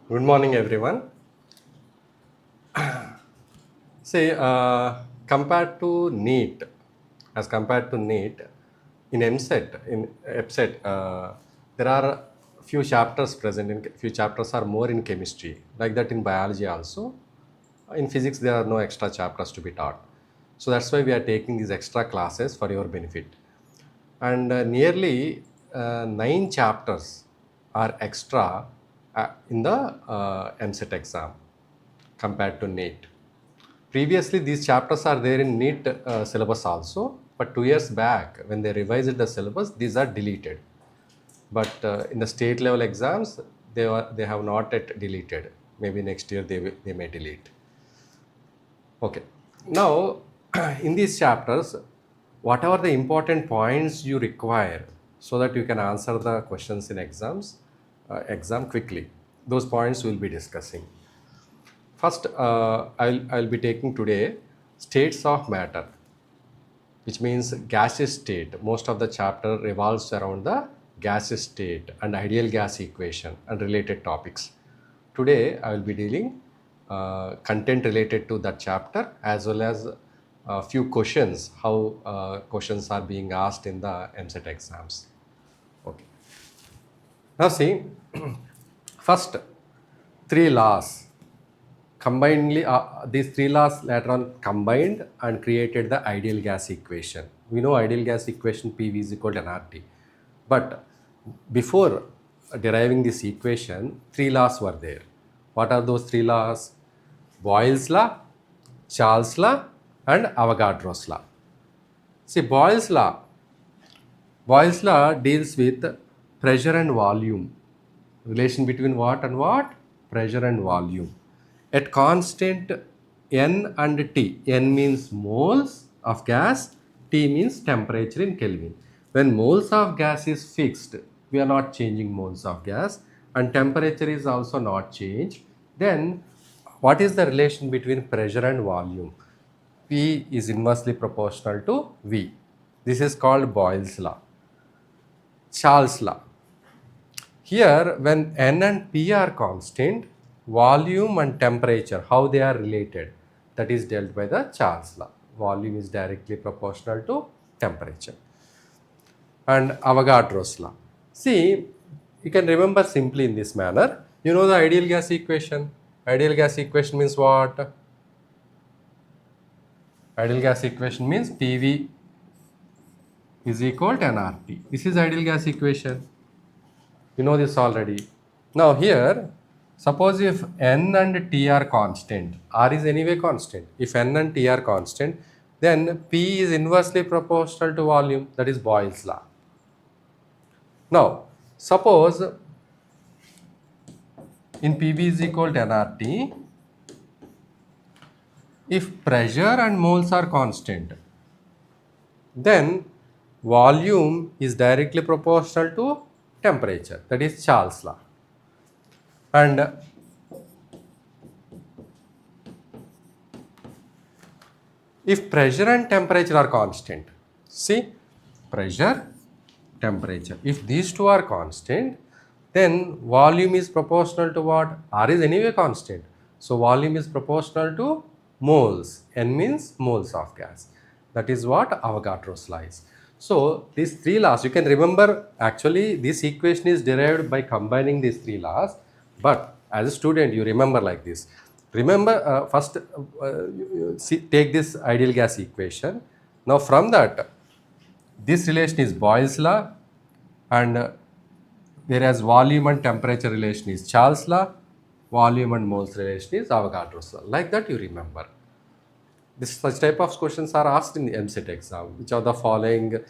Good morning, everyone. See, compared to NEET, as compared to NEET, in EPCET, there are few chapters present. Few chapters are more in chemistry, like that in biology also. In physics, there are no extra chapters to be taught. So that's why we are taking these extra classes for your benefit. And nearly 9 chapters are extra in the MSET exam compared to NEET. Previously, these chapters are there in NEET syllabus also, but 2 years back, when they revised the syllabus, these are deleted. But in the state level exams, they have not yet deleted. Maybe next year they may delete. Okay. Now, in these chapters, whatever the important points you require so that you can answer the questions in exam quickly, those points we'll be discussing. First, I'll be taking today states of matter, which means gaseous state. Most of the chapter revolves around the gaseous state and ideal gas equation and related topics. Today, I will be dealing content related to that chapter as well as a few questions, how questions are being asked in the MSET exams. Okay. Now see, first 3 laws. Combinedly, these 3 laws later on combined and created the ideal gas equation. We know ideal gas equation PV is equal to nRT. But before deriving this equation, 3 laws were there. What are those 3 laws? Boyle's law, Charles' law, and Avogadro's law. See, Boyle's law deals with pressure and volume. Relation between what and what? Pressure and volume. At constant N and T. N means moles of gas, T means temperature in Kelvin. When moles of gas is fixed, we are not changing moles of gas, and temperature is also not changed, then what is the relation between pressure and volume? P is inversely proportional to V. This is called Boyle's law. Charles' law. Here, when N and P are constant, volume and temperature, how they are related, that is dealt by the Charles' law. Volume is directly proportional to temperature. And Avogadro's law. See, you can remember simply in this manner. You know the ideal gas equation. Ideal gas equation means what? Ideal gas equation means PV is equal to nRT. This is ideal gas equation. You know this already. Now here, suppose if N and T are constant, R is anyway constant. If N and T are constant, then P is inversely proportional to volume. That is Boyle's law. Now, suppose in PV is equal to nRT, if pressure and moles are constant, then volume is directly proportional to temperature. That is Charles' law. And if pressure and temperature are constant, see, pressure, temperature. If these two are constant, then volume is proportional to what? R is anyway constant. So volume is proportional to moles. N means moles of gas. That is what Avogadro's law is. So these 3 laws, you can remember, actually this equation is derived by combining these 3 laws. But as a student, you remember like this. Remember, first take this ideal gas equation. Now from that, this relation is Boyle's law, and whereas volume and temperature relation is Charles' law, volume and moles relation is Avogadro's law. Like that you remember. Such type of questions are asked in the MSET exam. Which of the following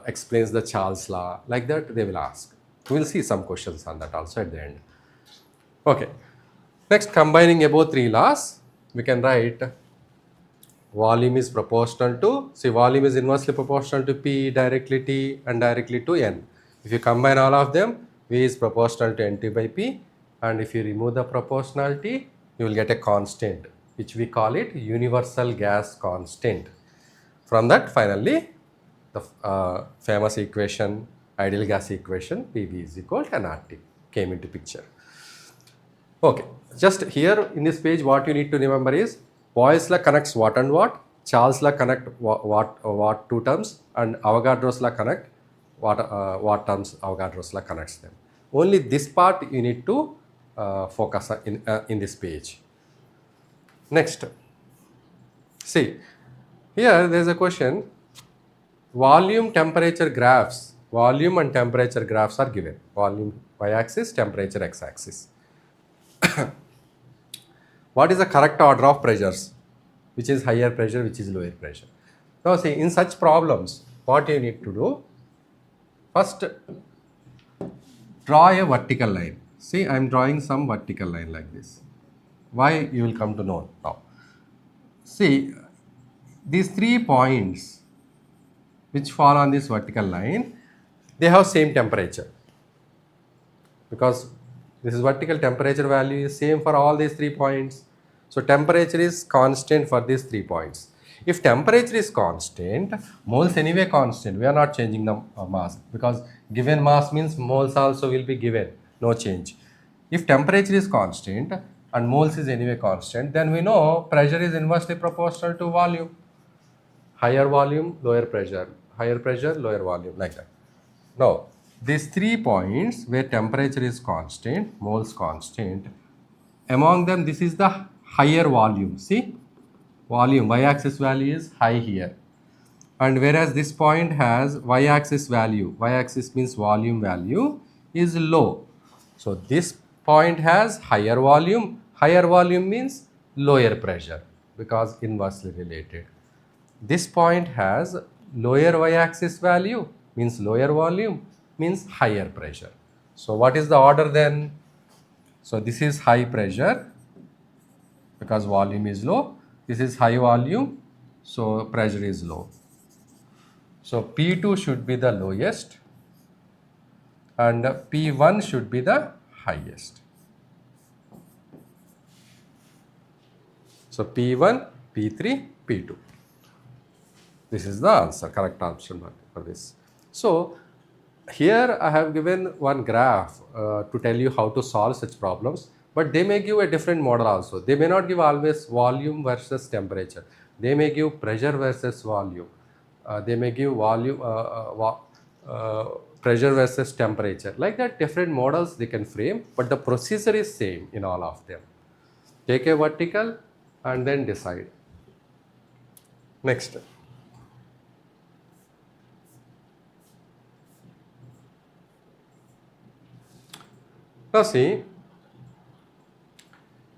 explains the Charles' law? Like that they will ask. We will see some questions on that also at the end. Okay. Next, combining above 3 laws, we can write volume is proportional to, see, volume is inversely proportional to P, directly T, and directly to N. If you combine all of them, V is proportional to NT by P, and if you remove the proportionality, you will get a constant, which we call it universal gas constant. From that, finally, the famous equation, ideal gas equation, PV is equal to nRT, came into picture. Okay, just here in this page, what you need to remember is Boyle's law connects what and what, Charles law connect what two terms, and Avogadro's law connect what terms Avogadro's law connects them. Only this part you need to focus in this page. Next, see here there is a question. Volume temperature graphs, volume and temperature graphs are given. Volume y-axis, temperature x-axis. What is the correct order of pressures? Which is higher pressure, which is lower pressure? Now see, in such problems, what you need to do, first draw a vertical line. See, I am drawing some vertical line like this. Why, you will come to know now. See, these 3 points which fall on this vertical line, they have same temperature, because this is vertical temperature value is same for all these 3 points. So temperature is constant for these 3 points. If temperature is constant, moles anyway constant, we are not changing the mass, because given mass means moles also will be given, no change. If temperature is constant and moles is anyway constant, then we know pressure is inversely proportional to volume. Higher volume, lower pressure, higher pressure, lower volume, like that. Now, these 3 points where temperature is constant, moles constant, among them this is the higher volume. See, volume, y-axis value is high here. And whereas this point has y-axis value, y-axis means volume value, is low. So this point has higher volume means lower pressure, because inversely related. This point has lower y-axis value, means lower volume, means higher pressure. So what is the order then? So this is high pressure because volume is low. This is high volume, so pressure is low. So P2 should be the lowest and P1 should be the highest. So P1, P3, P2. This is the answer, correct answer for this. So here I have given one graph to tell you how to solve such problems, but they may give a different model also. They may not give always volume versus temperature. They may give pressure versus volume. They may give volume, pressure versus temperature. Like that, different models they can frame, but the procedure is same in all of them. Take a vertical and then decide. Next. Now see,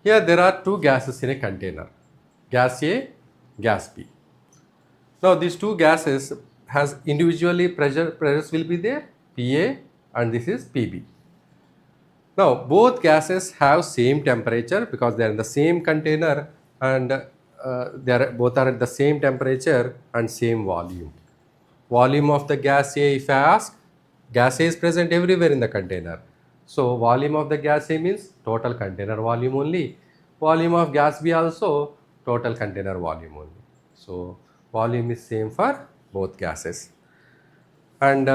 here there are 2 gases in a container, gas A, gas B. Now these 2 gases has individually pressures will be there, PA and this is PB. Now both gases have same temperature because they are in the same container and both are at the same temperature and same volume. Volume of the gas A, if I ask, gas A is present everywhere in the container. So volume of the gas A means total container volume only. Volume of gas B also total container volume only. So volume is same for both gases. And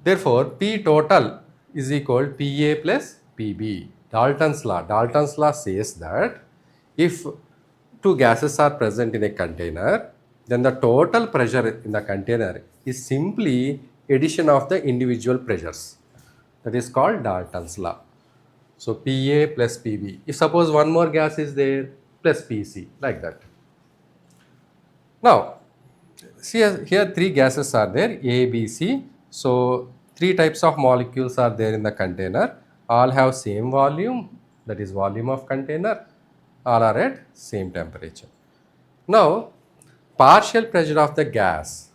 therefore P total is equal to PA plus PB. Dalton's law says that if 2 gases are present in a container, then the total pressure in the container is simply addition of the individual pressures. That is called Dalton's law. So PA plus PB. If suppose one more gas is there, plus PC, like that. Now, see here 3 gases are there, A, B, C. So 3 types of molecules are there in the container. All have same volume, that is volume of container. All are at same temperature. Now, partial pressure of the gas.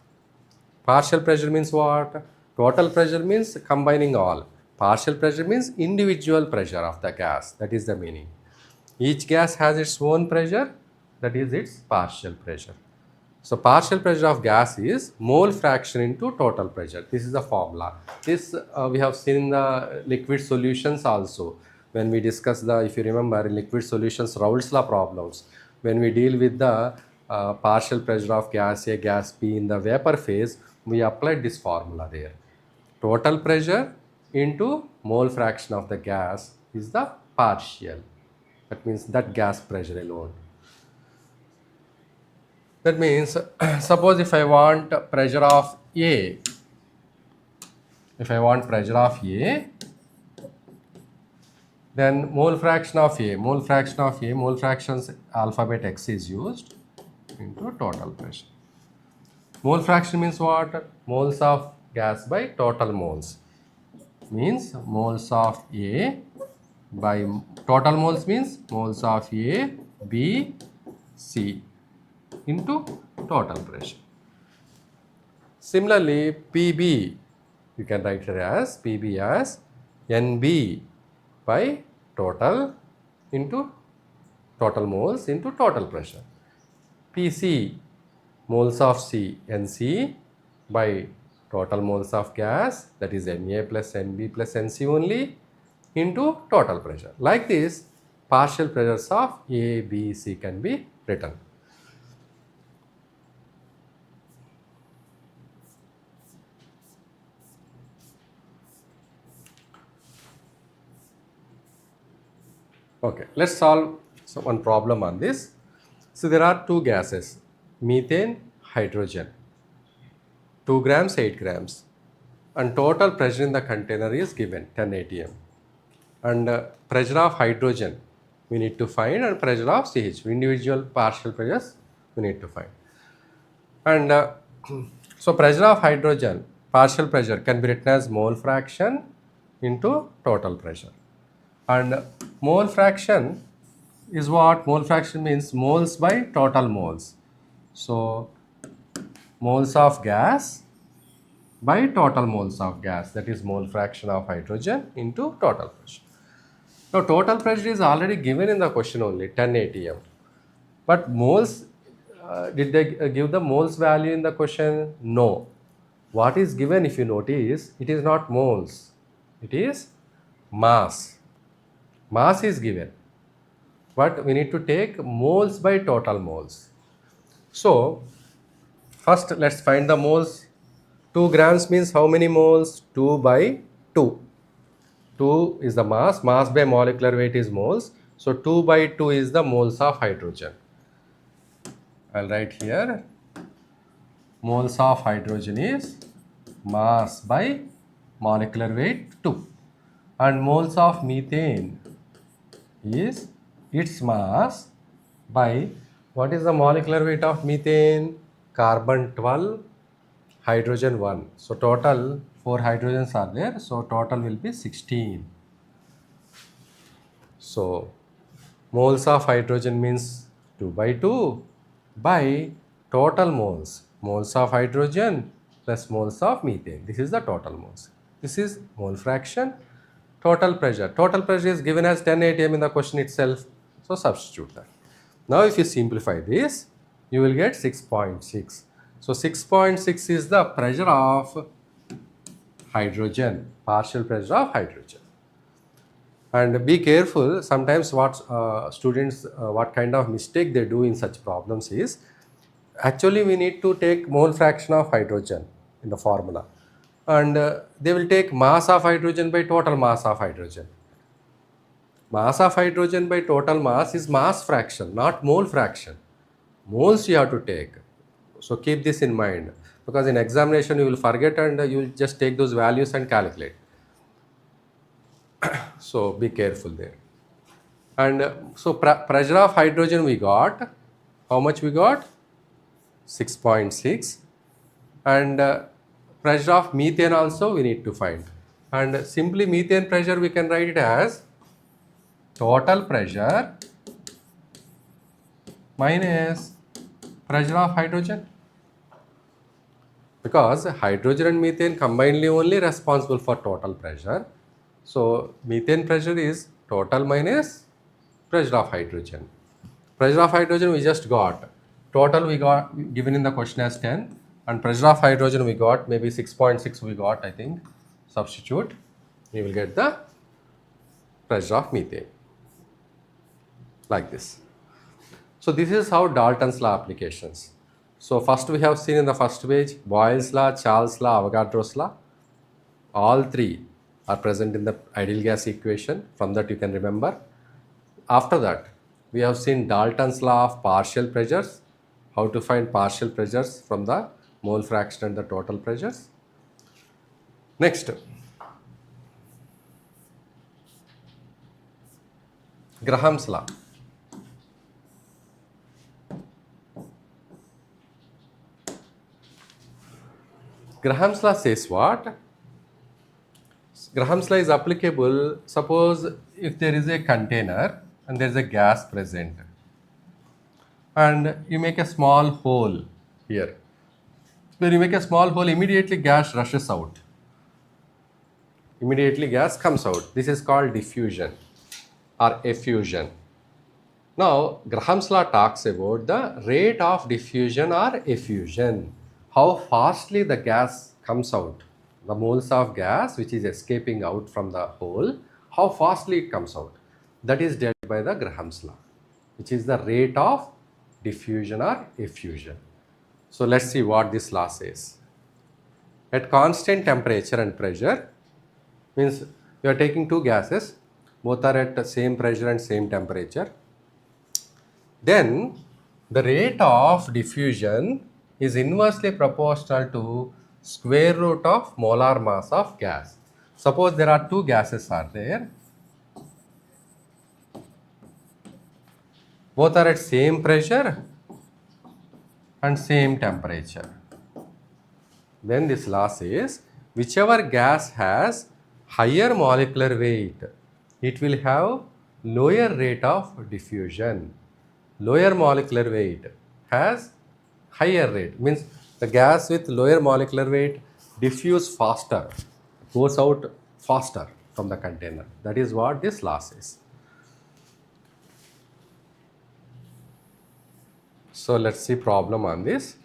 Partial pressure means what? Total pressure means combining all. Partial pressure means individual pressure of the gas. That is the meaning. Each gas has its own pressure. That is its partial pressure. So partial pressure of gas is mole fraction into total pressure. This is the formula. This we have seen in the liquid solutions also. When we discuss the, if you remember, liquid solutions Raoult's law problems, when we deal with the partial pressure of gas A, gas B in the vapor phase, we applied this formula there. Total pressure into mole fraction of the gas is the partial. That means that gas pressure alone. That means suppose if I want pressure of A, then mole fraction of A, mole fraction's alphabet X is used into total pressure. Mole fraction means what? Moles of gas by total moles. Means moles of A by total moles means moles of A, B, C into total pressure. Similarly, PB, you can write it as PB as NB by total into total moles into total pressure. PC, moles of C, NC by total moles of gas, that is Na plus Nb plus Nc only, into total pressure. Like this, partial pressures of A, B, C can be written. Okay, let's solve one problem on this. So there are two gases, methane, hydrogen, 2 grams, 8 grams, and total pressure in the container is given 10 atm. And pressure of hydrogen we need to find, and pressure of CH, individual partial pressures we need to find. And so pressure of hydrogen, partial pressure can be written as mole fraction into total pressure. And mole fraction is what? Mole fraction means moles by total moles. So moles of gas by total moles of gas, that is mole fraction of hydrogen into total pressure. Now total pressure is already given in the question only, 10 atm. But moles, did they give the moles value in the question? No. What is given, if you notice, it is not moles, it is mass. Mass is given, but we need to take moles by total moles. So first let's find the moles. 2 grams means how many moles? 2 by 2. 2 is the mass by molecular weight is moles. So 2 by 2 is the moles of hydrogen. I'll write here, moles of hydrogen is mass by molecular weight 2. And moles of methane is its mass by, what is the molecular weight of methane? Carbon 12, hydrogen 1. So total 4 hydrogens are there. So total will be 16. So moles of hydrogen means 2 by 2 by total moles. Moles of hydrogen plus moles of methane. This is the total moles. This is mole fraction. Total pressure. Total pressure is given as 10 atm in the question itself. So substitute that. Now if you simplify this, you will get 6.6. So 6.6 is the pressure of hydrogen, partial pressure of hydrogen. And be careful, sometimes what students, what kind of mistake they do in such problems is, actually we need to take mole fraction of hydrogen in the formula. And they will take mass of hydrogen by total mass of hydrogen. Mass of hydrogen by total mass is mass fraction, not mole fraction. Moles you have to take. So keep this in mind, because in examination you will forget and you will just take those values and calculate. So be careful there. And so pressure of hydrogen we got, how much we got? 6.6. And pressure of methane also we need to find. And simply methane pressure we can write it as total pressure minus pressure of hydrogen. Because hydrogen and methane combinedly only responsible for total pressure. So methane pressure is total minus pressure of hydrogen. Pressure of hydrogen we just got. Total we got given in the question as 10. And pressure of hydrogen we got, maybe 6.6 we got, I think. Substitute. We will get the pressure of methane. Like this. So this is how Dalton's law applications. So first we have seen in the first page, Boyle's law, Charles' law, Avogadro's law. All three are present in the ideal gas equation. From that you can remember. After that, we have seen Dalton's law of partial pressures, how to find partial pressures from the mole fraction and the total pressures. Next, Graham's law. Graham's law says what? Graham's law is applicable, suppose if there is a container and there is a gas present and you make a small hole here. When you make a small hole, immediately gas rushes out. Immediately gas comes out. This is called diffusion or effusion. Now, Graham's law talks about the rate of diffusion or effusion. How fastly the gas comes out. The moles of gas which is escaping out from the hole, how fastly it comes out. That is dealt by the Graham's law, which is the rate of diffusion or effusion. So let's see what this law says. At constant temperature and pressure, means you are taking two gases, both are at the same pressure and same temperature. Then the rate of diffusion is inversely proportional to square root of molar mass of gas. Suppose there are two gases are there, both are at same pressure and same temperature. Then this law says whichever gas has higher molecular weight, it will have lower rate of diffusion. Lower molecular weight has higher rate, means the gas with lower molecular weight diffuse faster, goes out faster from the container. That is what this law says. So let's see problem on this.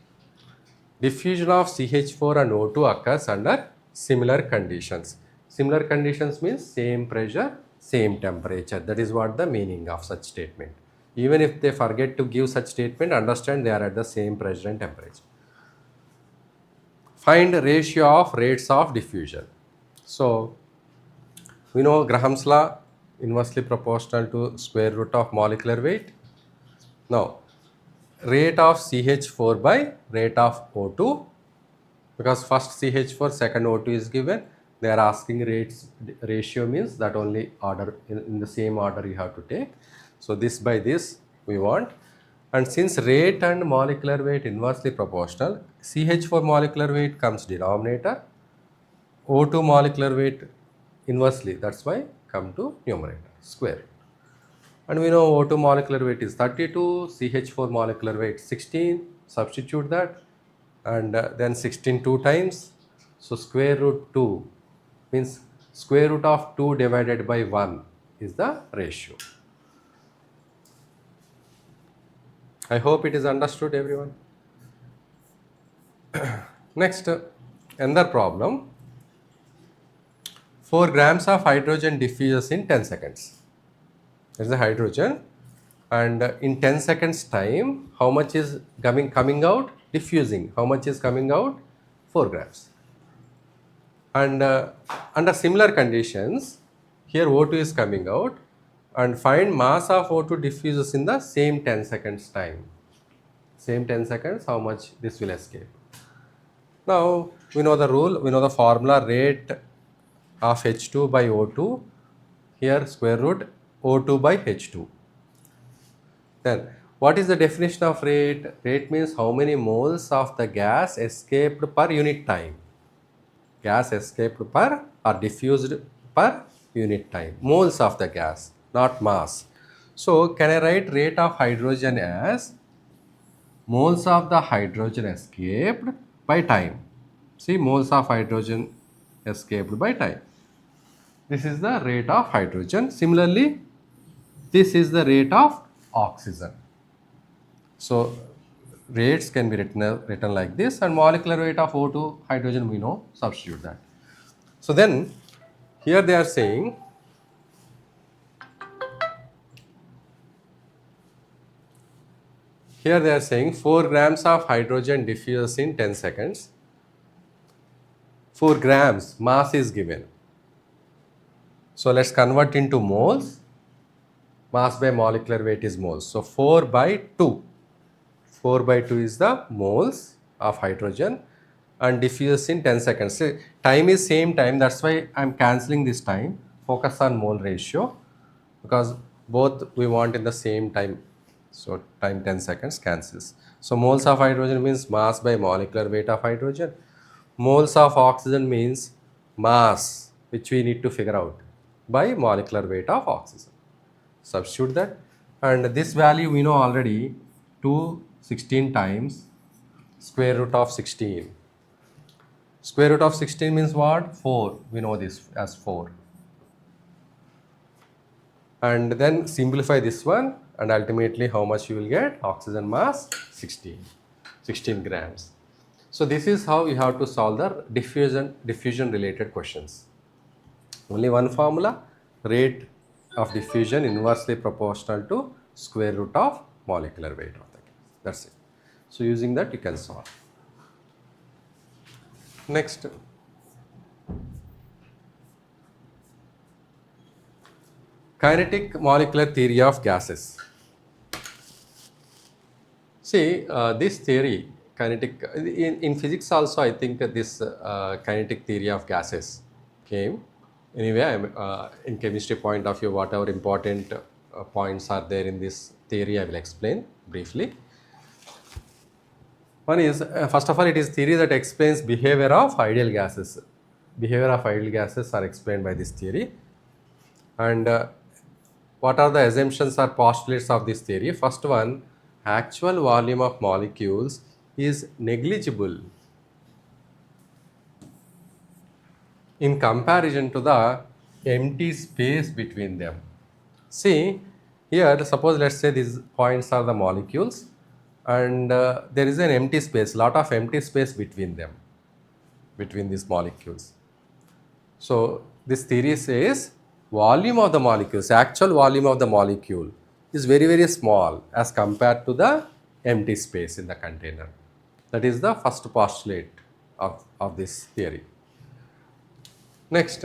Diffusion of CH4 and O2 occurs under similar conditions. Similar conditions means same pressure, same temperature. That is what the meaning of such statement. Even if they forget to give such statement, understand they are at the same pressure and temperature. Find ratio of rates of diffusion. So we know Graham's law inversely proportional to square root of molecular weight. Now rate of CH4 by rate of O2, because first CH4, second O2 is given. They are asking ratio means that only order in the same order you have to take. So this by this we want, and since rate and molecular weight inversely proportional, CH4 molecular weight comes denominator, O2 molecular weight inversely, that's why come to numerator, square. And we know O2 molecular weight is 32, CH4 molecular weight 16, substitute that, and then 16 two times, so square root 2 means square root of 2 divided by 1 is the ratio. I hope it is understood, everyone. Next, another problem. 4 grams of hydrogen diffuses in 10 seconds. There is a hydrogen, and in 10 seconds time, how much is coming out? Diffusing. How much is coming out? 4 grams. And under similar conditions, here O2 is coming out, and find mass of O2 diffuses in the same 10 seconds time. Same 10 seconds, how much this will escape. Now, we know the rule, we know the formula, rate of H2 by O2, here square root O2 by H2. Then, what is the definition of rate? Rate means how many moles of the gas escaped per unit time. Gas escaped per or diffused per unit time. Moles of the gas, not mass. So, can I write rate of hydrogen as moles of the hydrogen escaped by time. See, moles of hydrogen escaped by time. This is the rate of hydrogen. Similarly, this is the rate of oxygen. So, rates can be written like this, and molecular weight of O2 hydrogen we know, substitute that. So then here they are saying Here they are saying 4 grams of hydrogen diffuses in 10 seconds. 4 grams mass is given. So let's convert into moles. Mass by molecular weight is moles. So 4 by 2. 4 by 2 is the moles of hydrogen and diffuse in 10 seconds. So time is same time. That's why I'm cancelling this time. Focus on mole ratio because both we want in the same time. So time 10 seconds cancels. So moles of hydrogen means mass by molecular weight of hydrogen. Moles of oxygen means mass, which we need to figure out by molecular weight of oxygen. Substitute that, and this value we know already, 216 times square root of 16. Square root of 16 means what? 4. We know this as 4. And then simplify this one, and ultimately how much you will get? Oxygen mass 16 grams. So this is how you have to solve the diffusion related questions. Only one formula, rate of diffusion inversely proportional to square root of molecular weight of the gas. That's it. So using that you can solve. Next, kinetic molecular theory of gases. See, this theory, kinetic, in physics also I think this kinetic theory of gases came. Anyway, in chemistry point of view, whatever important points are there in this theory, I will explain briefly. One is, first of all, it is theory that explains behavior of ideal gases. Behavior of ideal gases are explained by this theory. And what are the assumptions or postulates of this theory? First one, actual volume of molecules is negligible in comparison to the empty space between them. See, here suppose let's say these points are the molecules and there is an empty space, lot of empty space between them, between these molecules. So this theory says volume of the molecules, actual volume of the molecule is very, very small as compared to the empty space in the container. That is the first postulate of this theory. Next,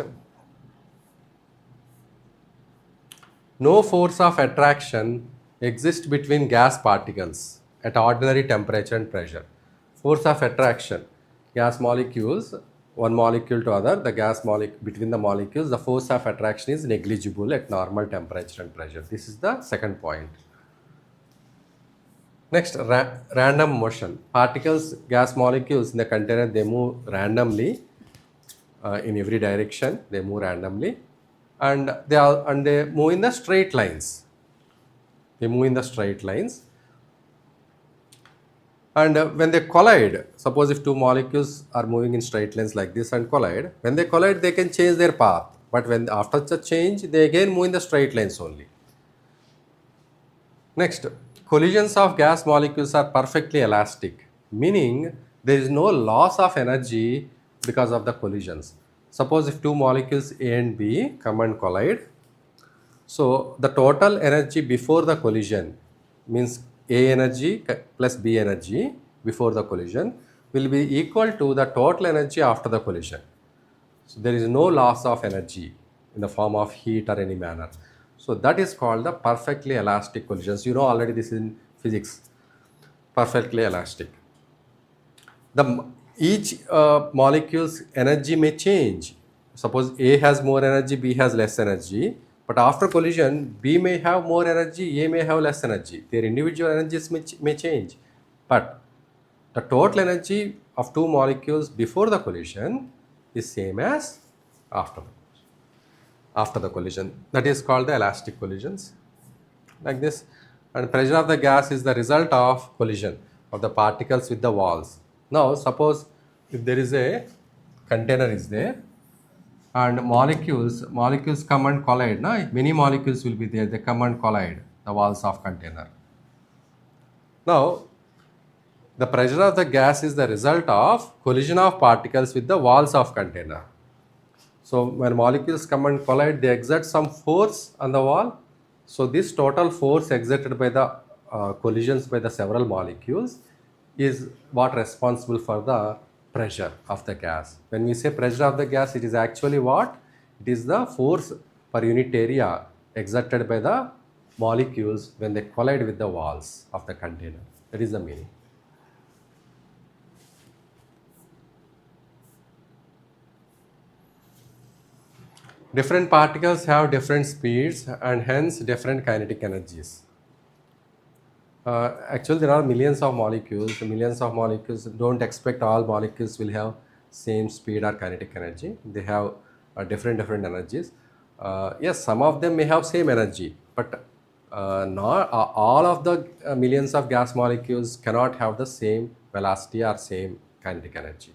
no force of attraction exists between gas particles at ordinary temperature and pressure. Force of attraction, gas molecules, one molecule to other, the gas molecule between the molecules, the force of attraction is negligible at normal temperature and pressure. This is the second point. Next, random motion. Particles, gas molecules in the container, they move randomly. In every direction, they move randomly, and they move in the straight lines. They move in the straight lines, and when they collide, suppose if two molecules are moving in straight lines like this and collide, when they collide, they can change their path. But when after the change, they again move in the straight lines only. Next, collisions of gas molecules are perfectly elastic, meaning there is no loss of energy because of the collisions. Suppose if two molecules A and B come and collide, so the total energy before the collision means A energy plus B energy before the collision will be equal to the total energy after the collision. So there is no loss of energy in the form of heat or any manner. So that is called the perfectly elastic collisions. You know already this in physics, perfectly elastic. Each molecule's energy may change. Suppose A has more energy, B has less energy. But after collision, B may have more energy, A may have less energy. Their individual energies may change. But the total energy of two molecules before the collision is same as after the collision. That is called the elastic collisions. Like this. And pressure of the gas is the result of collision of the particles with the walls. Now suppose if there is a container is there and molecules come and collide. Now many molecules will be there, they come and collide the walls of container. Now the pressure of the gas is the result of collision of particles with the walls of container. So when molecules come and collide, they exert some force on the wall. So this total force exerted by the collisions by the several molecules is what responsible for the pressure of the gas. When we say pressure of the gas, it is actually what? It is the force per unit area exerted by the molecules when they collide with the walls of the container. That is the meaning. Different particles have different speeds and hence different kinetic energies. Actually, there are millions of molecules. Millions of molecules. Don't expect all molecules will have same speed or kinetic energy. They have different energies. Yes, some of them may have same energy, but not all of the millions of gas molecules cannot have the same velocity or same kinetic energy.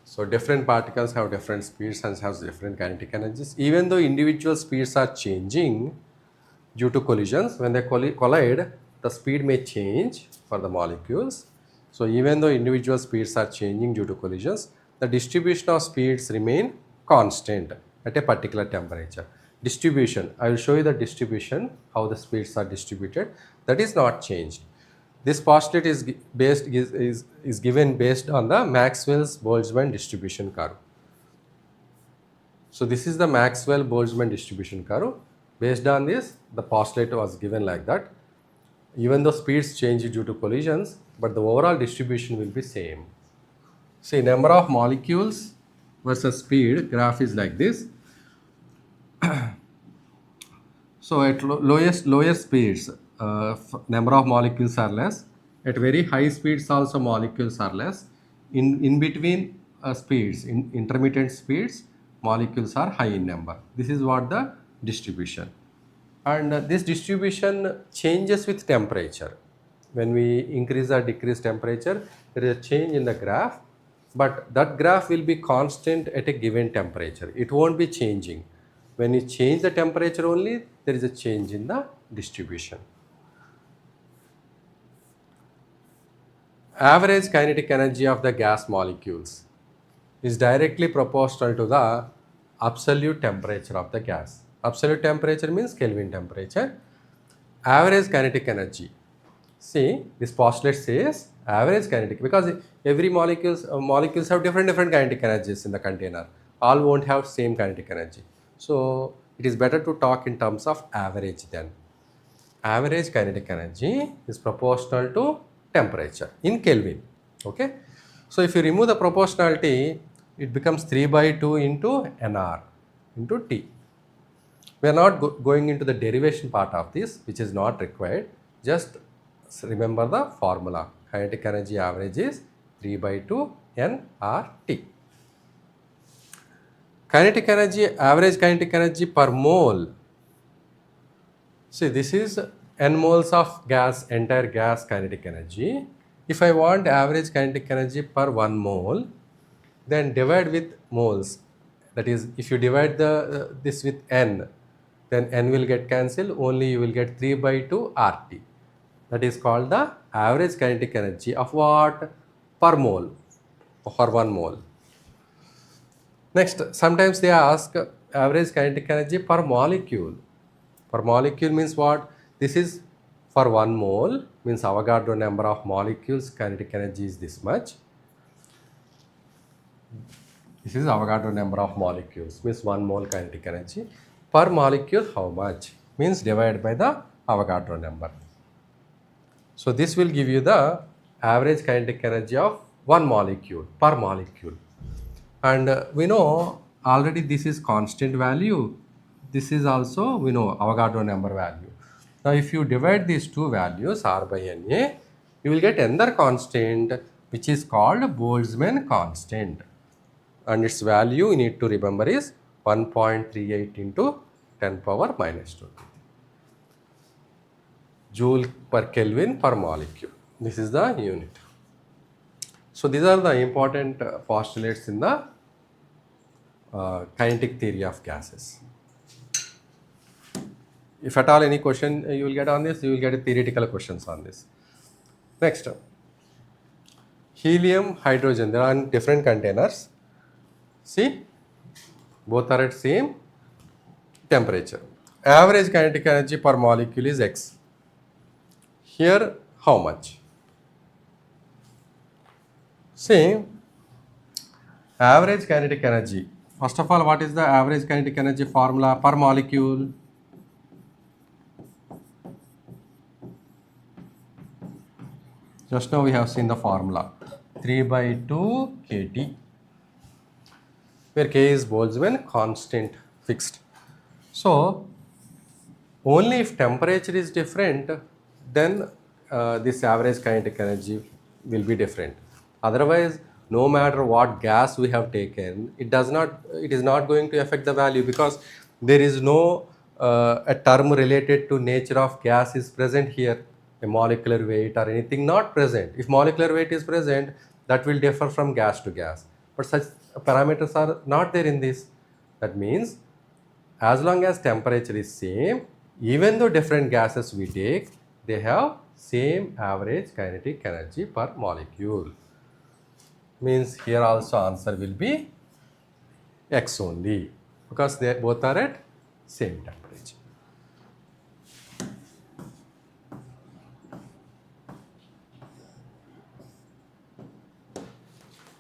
So different particles have different speeds and have different kinetic energies. Even though individual speeds are changing due to collisions, when they collide, the speed may change for the molecules. So even though individual speeds are changing due to collisions, the distribution of speeds remain constant at a particular temperature. Distribution, I will show you the distribution, how the speeds are distributed, that is not changed. This postulate is given based on the Maxwell-Boltzmann distribution curve. So this is the Maxwell-Boltzmann distribution curve. Based on this, the postulate was given like that. Even though speeds change due to collisions, but the overall distribution will be same. See, number of molecules versus speed graph is like this. So at lower speeds, number of molecules are less. At very high speeds also molecules are less. In between speeds, in intermittent speeds, molecules are high in number. This is what the distribution. And this distribution changes with temperature. When we increase or decrease temperature, there is a change in the graph, but that graph will be constant at a given temperature. It won't be changing. When you change the temperature only, there is a change in the distribution. Average kinetic energy of the gas molecules is directly proportional to the absolute temperature of the gas. Absolute temperature means Kelvin temperature. Average kinetic energy. See, this postulate says average kinetic, because every molecules have different kinetic energies in the container. All won't have same kinetic energy. So it is better to talk in terms of average then. Average kinetic energy is proportional to temperature in Kelvin. Okay. So if you remove the proportionality, it becomes 3/2 into nR into T. We are not going into the derivation part of this, which is not required. Just remember the formula. Kinetic energy average is 3/2 nRT. Kinetic energy, average kinetic energy per mole. See, this is n moles of gas, entire gas kinetic energy. If I want average kinetic energy per 1 mole, then divide with moles. That is, if you divide this with n, then n will get cancelled, only you will get 3/2 RT. That is called the average kinetic energy of what? Per mole, for 1 mole. Next, sometimes they ask average kinetic energy per molecule. Per molecule means what? This is for 1 mole, means Avogadro number of molecules, kinetic energy is this much. This is Avogadro number of molecules, means 1 mole kinetic energy. Per molecule, how much? Means divided by the Avogadro number. So this will give you the average kinetic energy of 1 molecule, per molecule. And we know already this is constant value. This is also, we know, Avogadro number value. Now if you divide these two values, R by Na, you will get another constant, which is called Boltzmann constant. And its value you need to remember is 1.38 into 10 power minus 20. Joule per Kelvin per molecule. This is the unit. So these are the important postulates in the kinetic theory of gases. If at all any question you will get on this, you will get a theoretical questions on this. Next, helium, hydrogen, they are in different containers. See, both are at same temperature. Average kinetic energy per molecule is X. Here, how much? See, average kinetic energy First of all, what is the average kinetic energy formula per molecule? Just now we have seen the formula 3 by 2 kT, where K is Boltzmann constant fixed. So only if temperature is different, then this average kinetic energy will be different. Otherwise, no matter what gas we have taken, it is not going to affect the value, because there is no a term related to nature of gas is present here, a molecular weight or anything not present. If molecular weight is present, that will differ from gas to gas, but such parameters are not there in this. That means as long as temperature is same, even though different gases we take, they have same average kinetic energy per molecule. Means here also answer will be X only, because they both are at same temperature.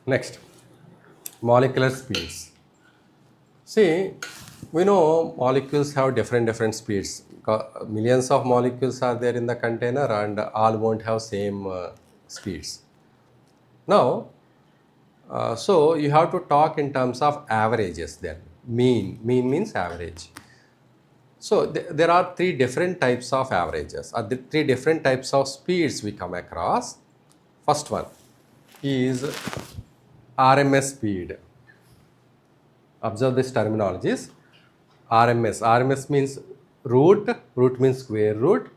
Next, molecular speeds. See, we know molecules have different speeds. Millions of molecules are there in the container, and all won't have same speeds. Now, so you have to talk in terms of averages then. Mean means average. So there are three different types of averages, or the three different types of speeds we come across. First one is RMS speed. Observe this terminologies. RMS means root means square root,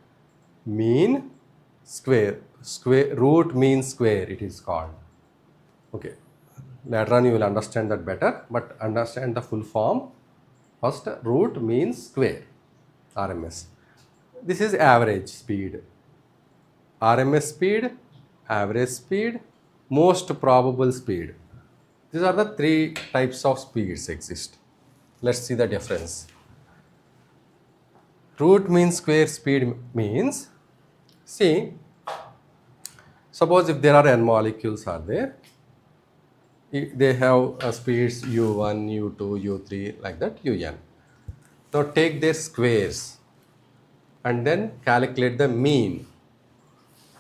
mean square root means square, it is called. Okay, later on you will understand that better, but understand the full form. First, root means square, RMS. This is average speed. RMS speed, average speed, most probable speed. These are the three types of speeds exist. Let's see the difference. Root mean square speed means, see, suppose if there are n molecules are there, they have speeds u1, u2, u3 like that, un. Now take their squares and then calculate the mean.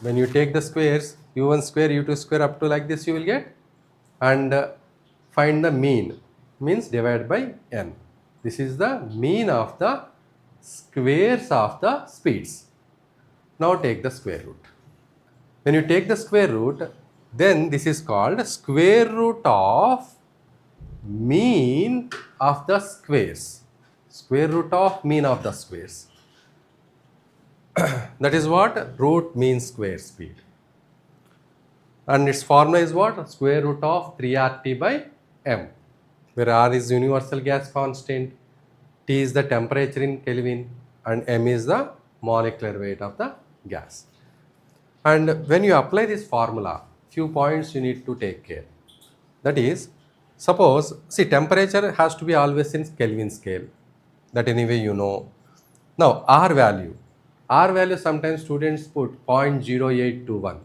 When you take the squares, u1 square, u2 square up to like this you will get, and find the mean, means divide by n. This is the mean of the squares of the speeds. Now take the square root. When you take the square root, then this is called square root of mean of the squares. Square root of mean of the squares. That is what root means square speed. And its formula is what? Square root of 3RT by M, where R is universal gas constant, T is the temperature in Kelvin, and M is the molecular weight of the gas. And when you apply this formula, few points you need to take care. That is, suppose, see, temperature has to be always in Kelvin scale. That anyway you know. Now R value sometimes students put 0.0821.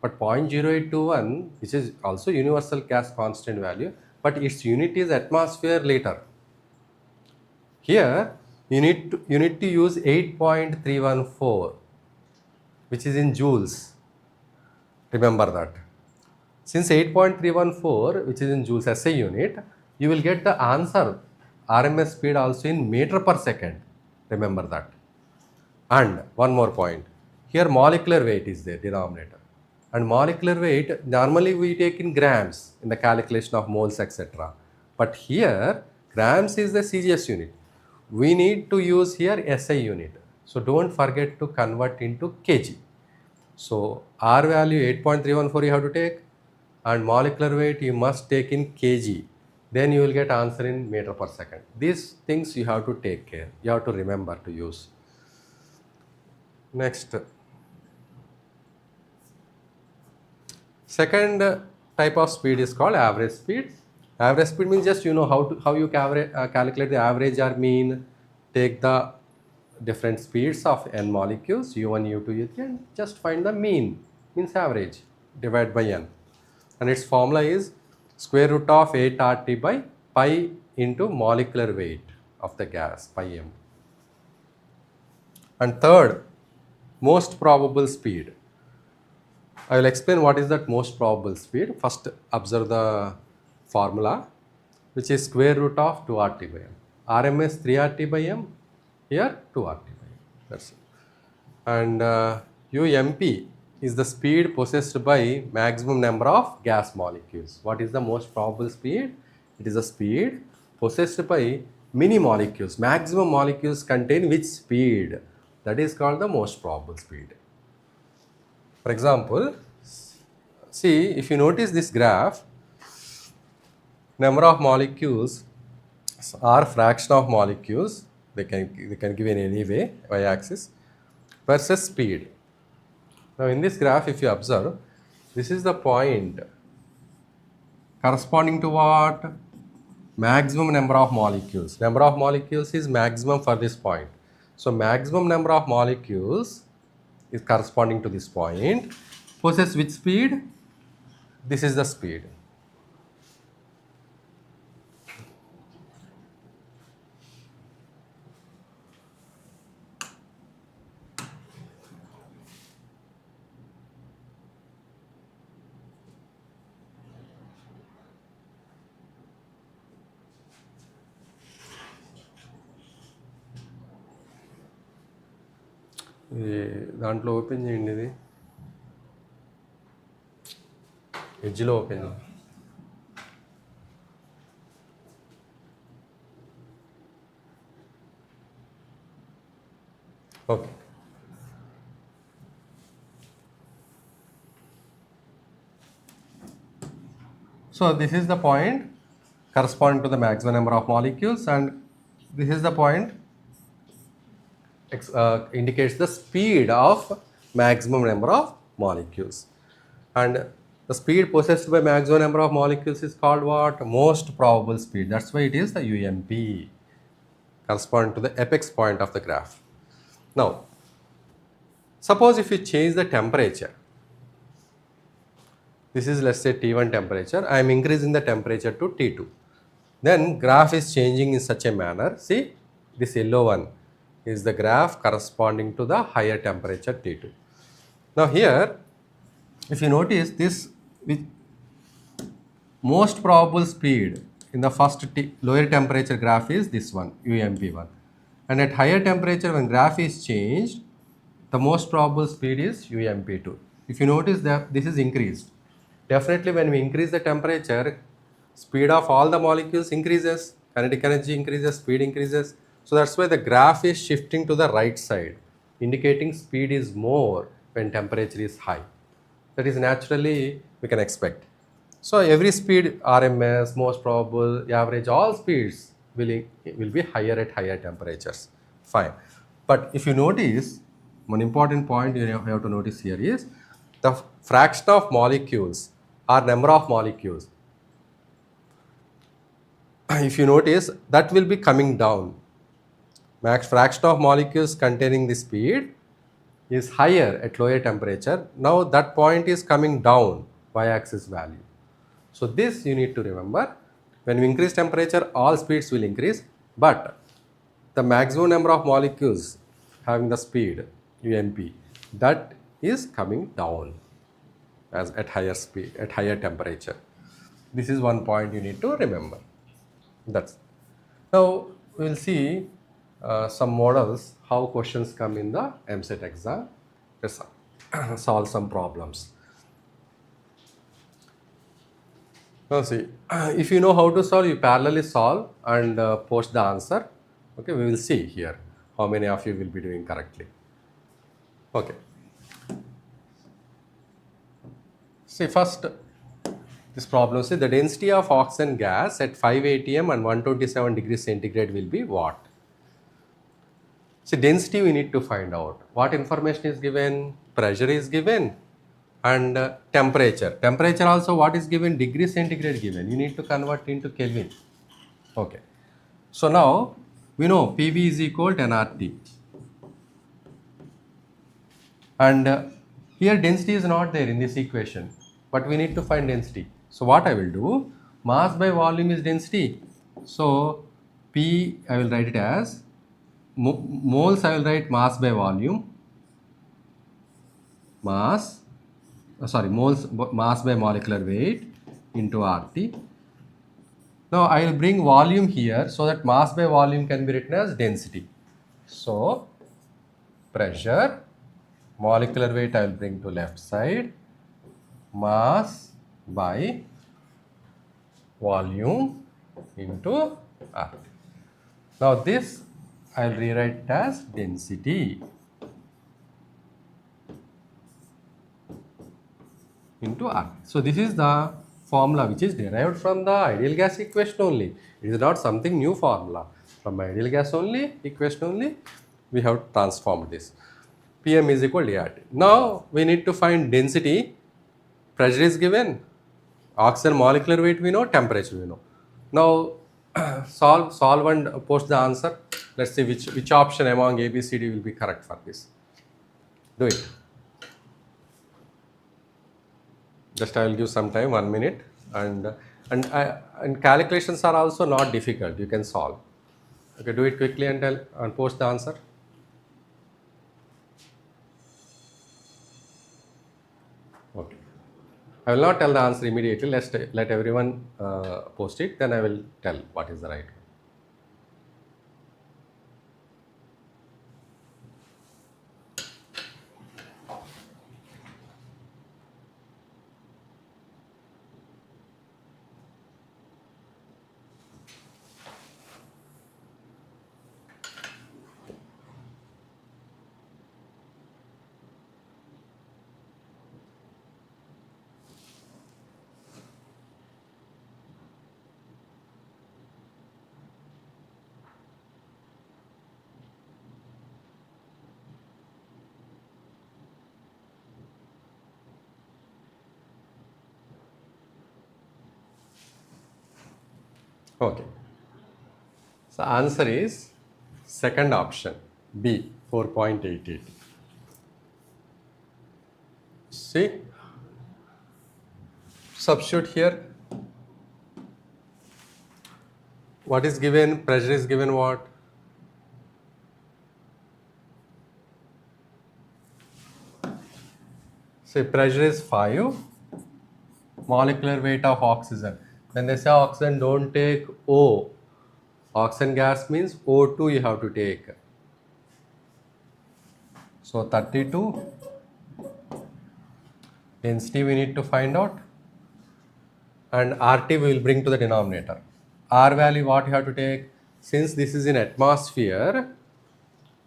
But 0.0821, which is also universal gas constant value, but its unit is atmosphere liter. Here you need to use 8.314, which is in joules. Remember that. Since 8.314, which is in joules SI unit, you will get the answer RMS speed also in meter per second. Remember that. And one more point. Here molecular weight is there, denominator. And molecular weight, normally we take in grams in the calculation of moles, etc. But here, grams is the CGS unit. We need to use here SI unit. So don't forget to convert into kg. So R value 8.314 you have to take, and molecular weight you must take in kg. Then you will get answer in meter per second. These things you have to take care. You have to remember to use. Next. Second type of speed is called average speed. Average speed means just you know how you calculate the average or mean. Take the different speeds of n molecules, u1, u2, u3, and just find the mean, means average, divide by n. And its formula is square root of 8RT by pi into molecular weight of the gas, pi m. And third, most probable speed. I will explain what is that most probable speed. First, observe the formula, which is square root of 2 RT by m. RMS 3 RT by m, here 2 RT by m. That's it. And UMP is the speed possessed by maximum number of gas molecules. What is the most probable speed? It is the speed possessed by many molecules. Maximum molecules contain which speed? That is called the most probable speed. For example, see, if you notice this graph, number of molecules or fraction of molecules, they can give in any way, y-axis, versus speed. Now in this graph, if you observe, this is the point corresponding to what? Maximum number of molecules. Number of molecules is maximum for this point. So maximum number of molecules is corresponding to this point. Possess which speed? This is the speed. దాంట్లో open చేయండి, ఇది ఎడ్జ్లో open చేయండి. Okay, so this is the point corresponding to the maximum number of molecules, and this is the point indicates the speed of maximum number of molecules. And the speed possessed by maximum number of molecules is called what? Most probable speed. That's why it is the UMP, corresponding to the apex point of the graph. Now, suppose if you change the temperature, this is, let's say, T1 temperature, I am increasing the temperature to T2. Then graph is changing in such a manner. See, this yellow one is the graph corresponding to the higher temperature T2. Now here, if you notice this, with most probable speed in the first lower temperature graph is this one, UMP1. And at higher temperature, when graph is changed, the most probable speed is UMP2. If you notice that this is increased. Definitely when we increase the temperature, speed of all the molecules increases, kinetic energy increases, speed increases. So that's why the graph is shifting to the right side, indicating speed is more when temperature is high. That is naturally we can expect. So every speed, RMS, most probable, average, all speeds will be higher at higher temperatures. Fine. But if you notice, one important point you have to notice here is the fraction of molecules or number of molecules. If you notice, that will be coming down. Max fraction of molecules containing the speed is higher at lower temperature. Now that point is coming down, y-axis value. So this you need to remember. When we increase temperature, all speeds will increase, but the maximum number of molecules having the speed, UMP, that is coming down as at higher speed, at higher temperature. This is one point you need to remember. That's. Now we will see some models, how questions come in the MSET exam. Let's solve some problems. Now see, if you know how to solve, you parallelly solve and post the answer. Okay, we will see here how many of you will be doing correctly. Okay. See, first this problem says the density of oxygen gas at 5 atm and 127 degrees centigrade will be what? So density we need to find out. What information is given? Pressure is given and temperature. Temperature also what is given? Degree centigrade given. You need to convert into Kelvin. Okay. So now we know PV is equal to nRT. And here density is not there in this equation, but we need to find density. So what I will do? Mass by volume is density. So P, I will write it as moles. I will write mass by volume. Mass, moles mass by molecular weight into RT. Now I will bring volume here so that mass by volume can be written as density. So pressure, molecular weight I will bring to left side, mass by volume into RT. Now this I will rewrite it as density into RT. So this is the formula which is derived from the ideal gas equation only. It is not something new formula. From ideal gas only equation only we have transformed this. Pm is equal to ART. Now we need to find density. Pressure is given, oxygen molecular weight we know, temperature we know. Now solve and post the answer. Let's see which option among A, B, C, D will be correct for this. Do it. Just I will give some time, 1 minute, and calculations are also not difficult. You can solve. Okay, do it quickly and post the answer. Okay. I will not tell the answer immediately. Let everyone post it. Then I will tell what is the right one. Okay. So answer is second option, B, 4.88. See, substitute here. What is given? Pressure is given what? Say pressure is 5, molecular weight of oxygen. When they say oxygen, don't take O. Oxygen gas means O2 you have to take. So 32. Density we need to find out. And RT we will bring to the denominator. R value what you have to take? Since this is in atmosphere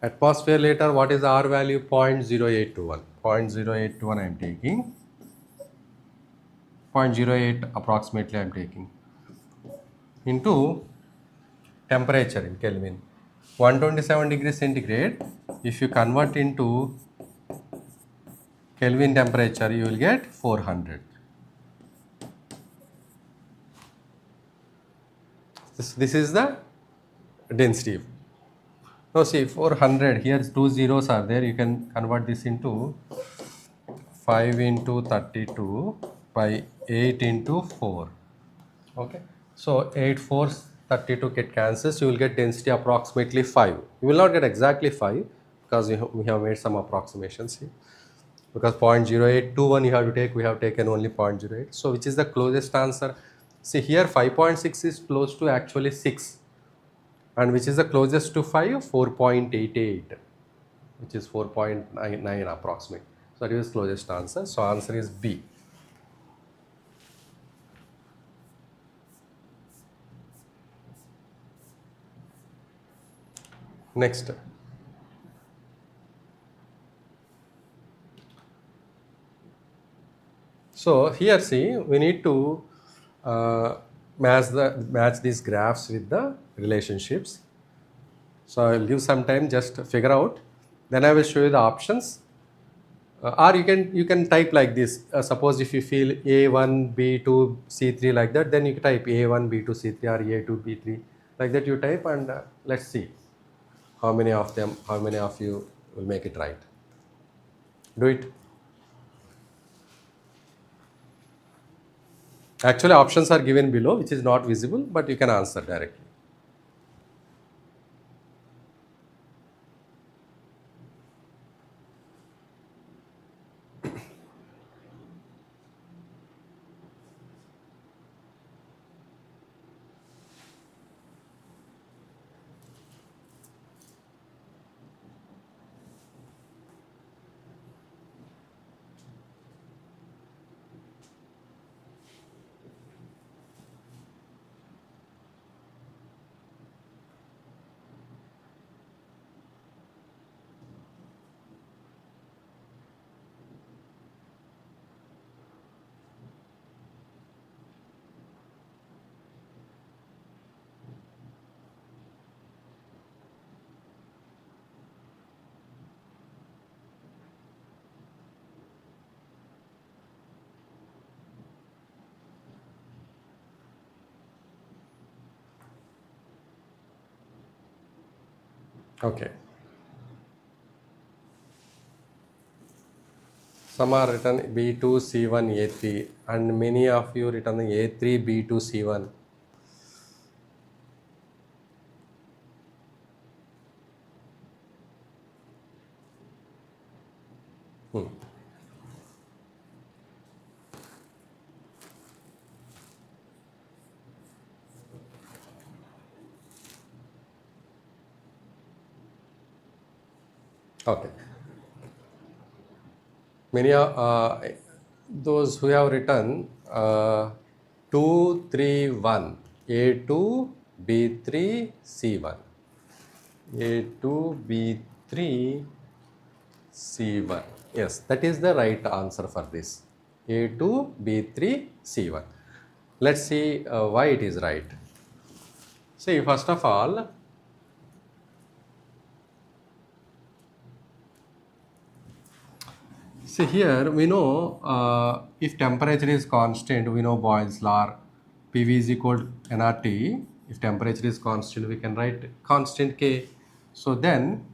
later what is the R value? 0.0821. 0.0821 I am taking. 0.08 approximately I am taking. Into temperature in Kelvin. 127 degrees centigrade. If you convert into Kelvin temperature, you will get 400. This is the density. Now see 400, here 2 zeros are there. You can convert this into 5 into 32 by 8 into 4. Okay. So 8 4s 32 get cancels. You will get density approximately 5. You will not get exactly 5 because we have made some approximations here. Because 0.0821 you have to take, we have taken only 0.08. So which is the closest answer? See here 5.6 is close to actually 6. And which is the closest to 5? 4.88, which is 4.99 approximate. So that is closest answer. So answer is B. Next. So here see, we need to match these graphs with the relationships. So I will give some time just to figure out. Then I will show you the options. Or you can type like this. Suppose if you feel A1, B2, C3 like that, then you can type A1, B2, C3 or A2, B3 like that. You type and let's see how many of you will make it right. Do it. Actually options are given below, which is not visible, but you can answer directly. Okay. Some are written B2, C1, A3, and many of you written A3, B2, C1. Okay. Many those who have written 2, 3, 1, A2, B3, C1. A2, B3, C1. Yes, that is the right answer for this. A2, B3, C1. Let's see why it is right. See, first of all, see here we know if temperature is constant, we know Boyle's law, PV is equal to nRT. If temperature is constant, we can write constant K. So then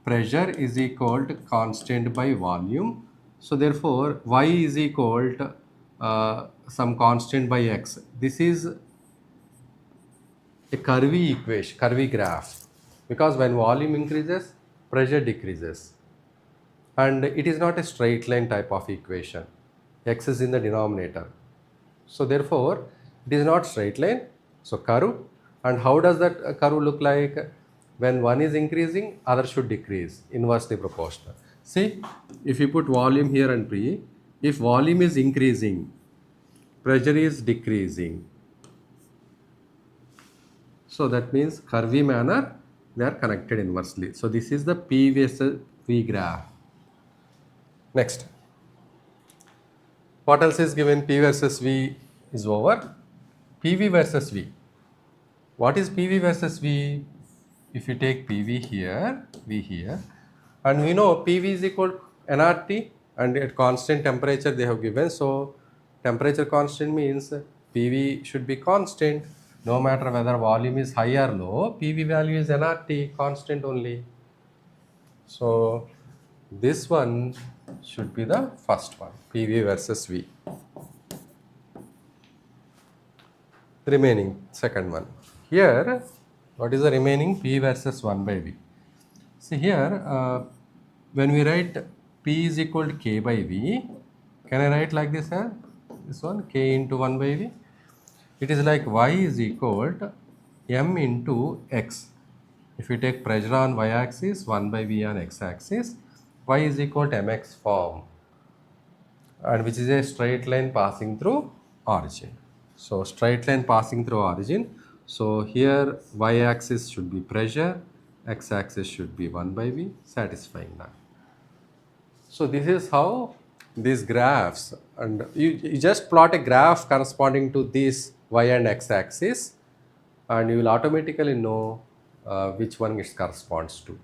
pressure is equal to constant by volume. So therefore Y is equal to some constant by X. This is a curvy equation, curvy graph, because when volume increases, pressure decreases. And it is not a straight line type of equation. X is in the denominator. So therefore, it is not straight line. So curve. And how does that curve look like? When one is increasing, other should decrease, inversely proportional. See, if you put volume here and P, if volume is increasing, pressure is decreasing. So that means curvy manner, they are connected inversely. So this is the P versus V graph. Next. What else is given? P versus V is over. PV versus V. What is PV versus V? If you take PV here, V here, and we know PV is equal to nRT, and at constant temperature they have given. So temperature constant means PV should be constant. No matter whether volume is high or low, PV value is nRT, constant only. So this one should be the first one, PV versus V. Remaining second one. Here, what is the remaining? P versus 1 by V. See here, when we write P is equal to K by V, can I write like this here? This one, K into 1 by V. It is like Y is equal to M into X. If you take pressure on Y axis, 1 by V on X axis, Y is equal to MX form, and which is a straight line passing through origin. So straight line passing through origin. So here Y axis should be pressure, X axis should be 1 by V, satisfying that. So this is how these graphs, and you just plot a graph corresponding to this Y and X axis, and you will automatically know which one it corresponds to.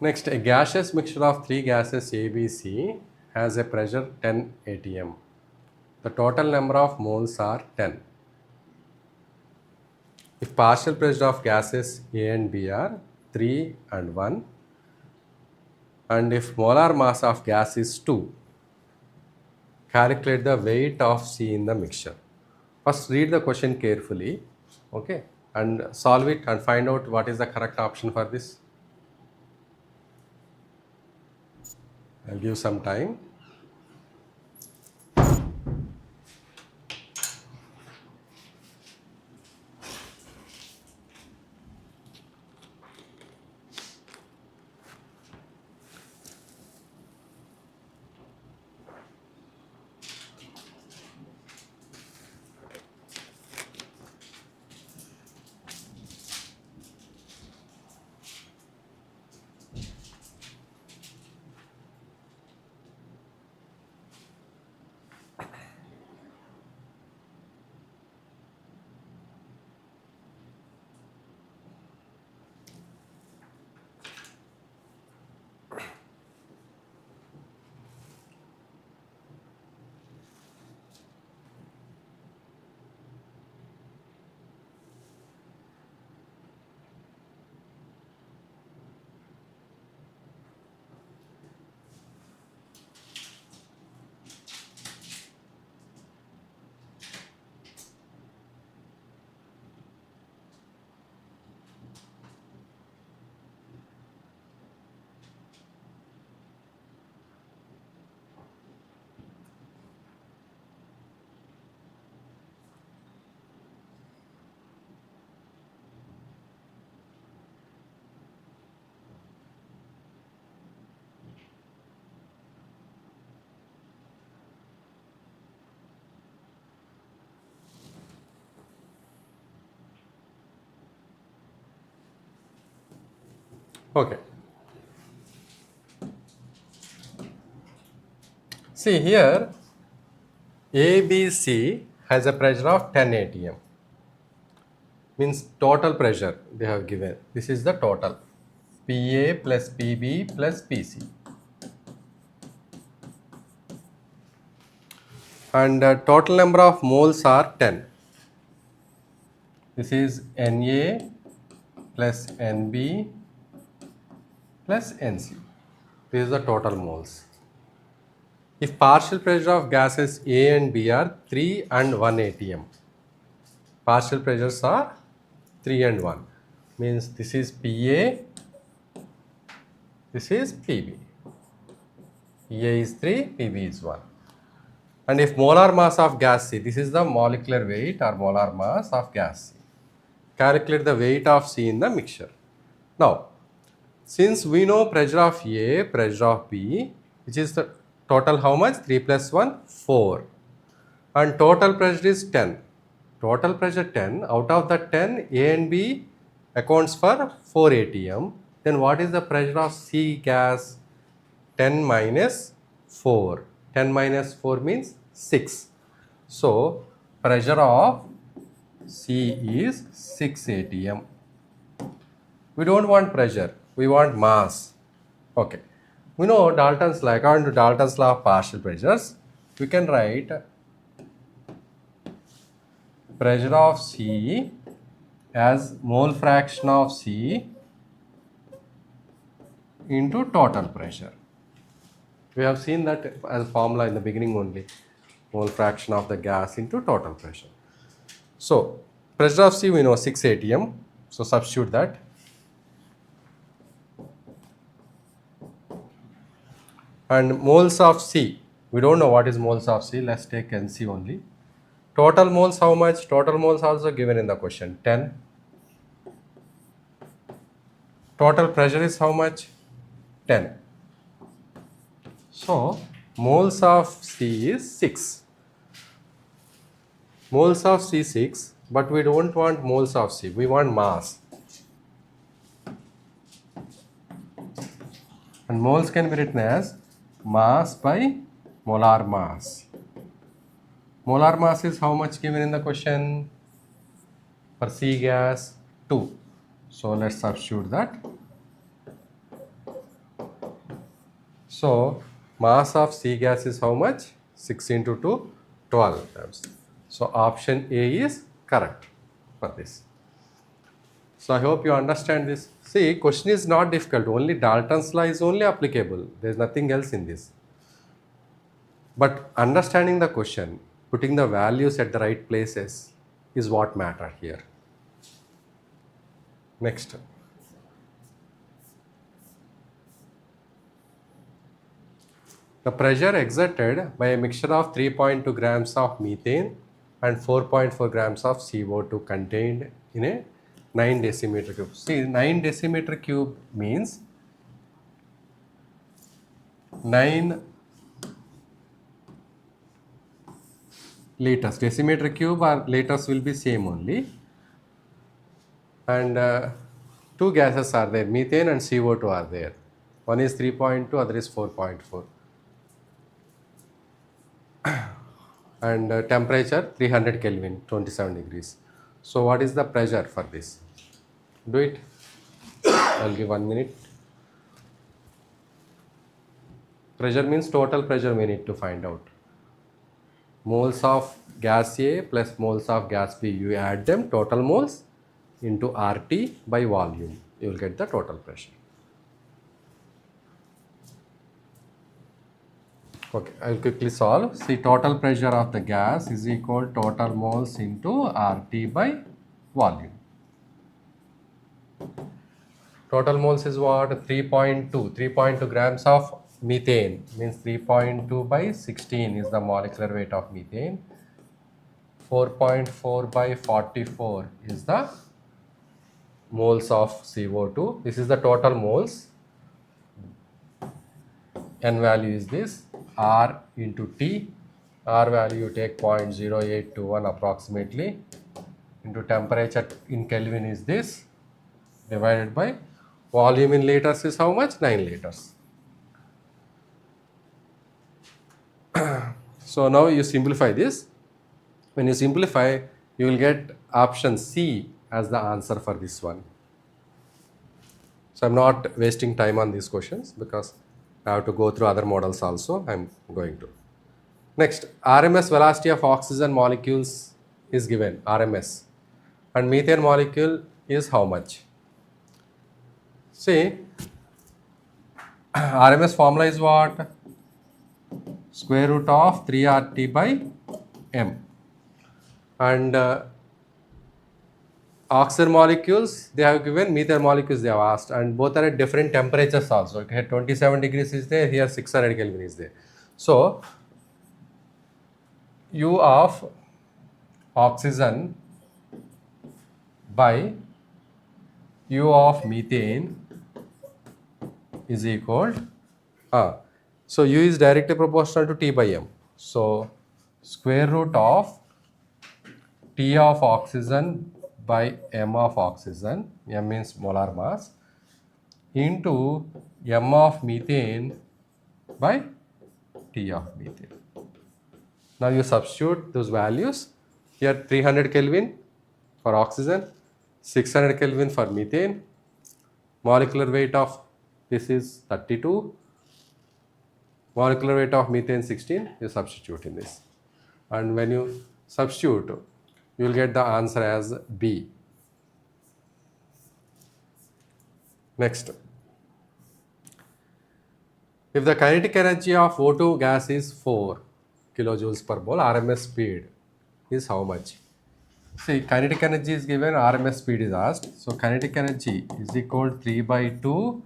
Next, a gaseous mixture of three gases A, B, C has a pressure 10 atm. The total number of moles are 10. If partial pressure of gases A and B are 3 and 1, and if molar mass of gas is 2, calculate the weight of C in the mixture. First read the question carefully, okay, and solve it and find out what is the correct option for this. I'll give some time. Okay. See here, ABC has a pressure of 10 atm. Means total pressure they have given. This is the total. PA plus PB plus PC. And total number of moles are 10. This is Na plus Nb plus Nc. This is the total moles. If partial pressure of gases A and B are 3 and 1 atm, partial pressures are 3 and 1. Means this is PA, this is PB. PA is 3, PB is 1. And if molar mass of gas C, this is the molecular weight or molar mass of gas C. Calculate the weight of C in the mixture. Now, since we know pressure of A, pressure of B, which is the total how much? 3 plus 1, 4. And total pressure is 10. Total pressure 10. Out of the 10, A and B accounts for 4 atm. Then what is the pressure of C gas? 10 minus 4. 10 minus 4 means 6. So, pressure of C is 6 atm. We don't want pressure. We want mass. Okay. We know Dalton's law. According to Dalton's law of partial pressures, we can write pressure of C as mole fraction of C into total pressure. We have seen that as a formula in the beginning only. Mole fraction of the gas into total pressure. So, pressure of C we know 6 atm. So, substitute that. And moles of C, we don't know what is moles of C. Let's take NC only. Total moles how much? Total moles also given in the question, 10. Total pressure is how much? 10. So, moles of C is 6. Moles of C 6, but we don't want moles of C. We want mass. And moles can be written as mass by molar mass. Molar mass is how much given in the question? For C gas, 2. So, let's substitute that. So, mass of C gas is how much? 6 into 2, 12 times. So, option A is correct for this. So, I hope you understand this. See, question is not difficult. Only Dalton's law is only applicable. There is nothing else in this. But understanding the question, putting the values at the right places is what matter here. Next. The pressure exerted by a mixture of 3.2 grams of methane and 4.4 grams of CO2 contained in a 9 decimeter cube. See, 9 decimeter cube means 9 liters. Decimeter cube or liters will be same only. And two gases are there, methane and CO2 are there. One is 3.2, other is 4.4. And temperature 300 Kelvin, 27 degrees. So what is the pressure for this? Do it. I'll give 1 minute. Pressure means total pressure we need to find out. Moles of gas A plus moles of gas B. You add them, total moles, into RT by volume. You will get the total pressure. Okay, I will quickly solve. See, total pressure of the gas is equal to total moles into RT by volume. Total moles is what? 3.2. 3.2 grams of methane means 3.2 by 16 is the molecular weight of methane. 4.4 by 44 is the moles of CO2. This is the total moles. N value is this. R into T. R value you take 0.0821 approximately into temperature in Kelvin is this divided by Volume in liters is how much? 9 liters. So now you simplify this. When you simplify, you will get option C as the answer for this one. So I'm not wasting time on these questions because I have to go through other models also. I'm going to. Next, RMS velocity of oxygen molecules is given, RMS. And methane molecule is how much? See, RMS formula is what? Square root of 3RT by M. And oxygen molecules they have given, methane molecules they have asked, and both are at different temperatures also. Here 27 degrees is there, here 600 Kelvin is there. So, U of oxygen by U of methane is equal so U is directly proportional to T by M. So square root of T of oxygen by M of oxygen, M means molar mass, into M of methane by T of methane. Now you substitute those values. Here 300 Kelvin for oxygen, 600 Kelvin for methane, molecular weight of this is 32, molecular weight of methane 16, you substitute in this. And when you substitute, you will get the answer as B. Next. If the kinetic energy of O2 gas is 4 kilojoules per mole, RMS speed is how much? See, kinetic energy is given, RMS speed is asked. So, kinetic energy is equal to 3 by 2